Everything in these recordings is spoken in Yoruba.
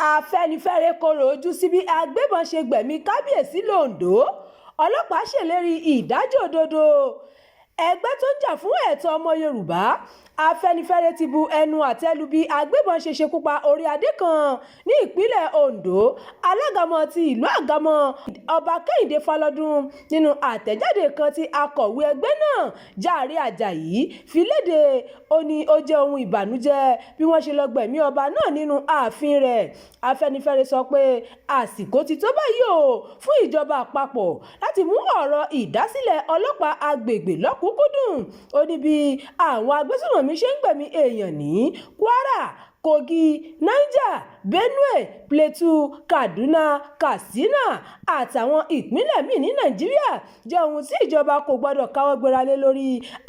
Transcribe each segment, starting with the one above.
Afẹ́nifẹ́re korò ojú sí bí agbébọn ṣe gbẹ̀mí kábíyèsí londo. Ọlọ́pàá ṣèlérí ìdájọ́ òdodo. Ẹgbẹ́ tó ń jà fún ẹ̀tọ́ ọmọ Yorùbá Afẹ́nifẹ́re ti bu ẹnu àtẹ́ lu bí agbébọn ṣe ṣekú pa orí adé kan ní ìpínlẹ̀ Ondo. Alágàmọ ti ìlú Àgámọ̀ Ọba Kẹ́hìndé Fálọ́dún nínú àtẹ̀jáde kan tí akọ̀wé ẹgbẹ́ náà Jàre Àjàyí fi léde, ó ní ó jẹ́ ohun ìbànújẹ́ bí wọ́n ṣe lọ gbẹ̀mí ọba náà nínú ààfin rẹ̀. Afẹ́nifẹ́re sọ pé àsìkò ti tó báyìí o fún ìjọba àpapọ̀ láti mú ọ̀rọ̀ ìdásílẹ̀ ọlọ́pàá agbègbè lọ́kùnkúndùn. Ó ní bí àwọn agbésùnmọ̀mí ṣe ń gbẹ̀mí èèyàn ní Kwara, Kogi, Niger, Benue, Plateau, Kaduna, Katsina àtàwọn ìpínlẹ̀ míì ní Nàìjíríà jẹ́ ohun tí ìjọba kò gbọdọ̀ káwọ́ gbéra lé lórí.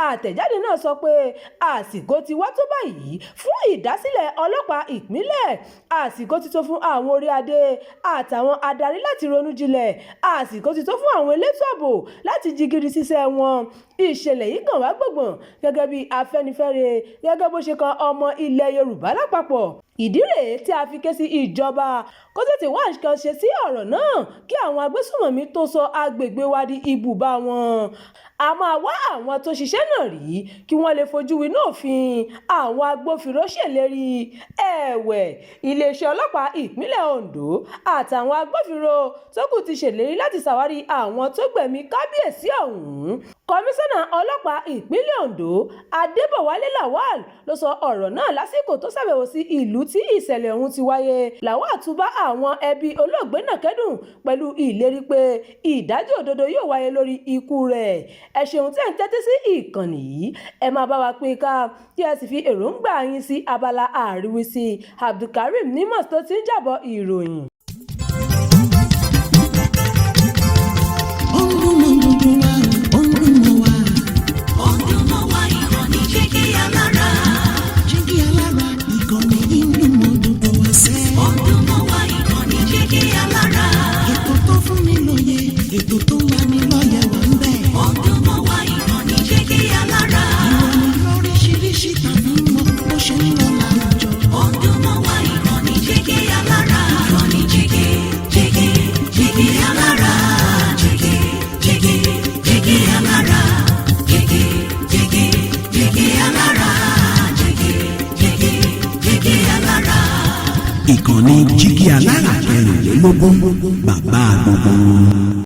Àtẹ̀jáde náà sọ pé àsìkò ti wá tó báyìí fún ìdásílẹ̀ ọlọ́pàá ìpínlẹ̀. Àsìkò ti tó fún àwọn orí adé àtàwọn adarí láti ronú jinlẹ̀. Àsìkò ti tó fún àwọn elétò ààbò láti jigiri ṣiṣẹ́ wọn. Ìṣẹ̀lẹ̀ yìí kàn wá gbọ̀ngbọ̀n gẹ́gẹ́ bí Afẹ́nifẹ́re gẹ́gẹ́ bó ṣe kan ọmọ ilẹ̀ Yorùbá lápapọ̀. Ìdí rèé tí a fi ké sí ìjọba kó tètè wá nǹkan ṣe sí ọ̀rọ̀ náà kí àwọn agbésùnmọ̀mí tó sọ agbègbè wa di ibùba wọn. A máa wá àwọn tó ṣiṣẹ́ náà rí kí wọ́n lè fojú winá òfin. Àwọn agbófinró ṣèlérí. Ẹ̀wẹ̀, iléeṣẹ́ ọlọ́pàá ìpínlẹ̀ Ondo àtàwọn agbófinró tó kù ti ṣèlérí láti ṣàwárí àwọn tó gbẹ̀mí kábíyèsí ọ̀hún. Kọmíṣánná ọlọ́pàá ìpínlẹ̀ Ondo Adébọ̀wálé Lawal ló sọ ọ̀rọ̀ náà lásìkò tó ṣàbẹ̀wò sí ìlú tí ìṣẹ̀lẹ̀ ọ̀hún ti wáyé. Lawal tún bá àwọn ẹbí olóògbé náà kẹ́dùn pẹ̀lú ìlérí pé ìdájọ́ òdodo yóò wáyé lórí ikú rẹ̀. Ẹ ṣeun tẹ́ ń tẹ́tí sí ìkànnì yìí. Ẹ máa bá wa pín ká kí ẹ sì fi èròǹgbà yín sí abala àríwísí. Abdulkareem Nimas tó ti ń jábọ̀ ìròyìn. Ètò tó wà ní lọ́yẹ̀ wà ń bẹ̀. Ọdún mọ́ wá ìkànnì Jígí Alára. Ìròyìn lóríṣiríṣi tàbí mọ bó ṣe ń lọ láwùjọ. Ọdún mọ́ wá ìkànnì Jígí Alára. Ìkànnì Jígí Alára. Jígí Alára. Jígí Alára. Jígí Alára. Ìkànnì Jígí Alára 24 bàbá gbogbo.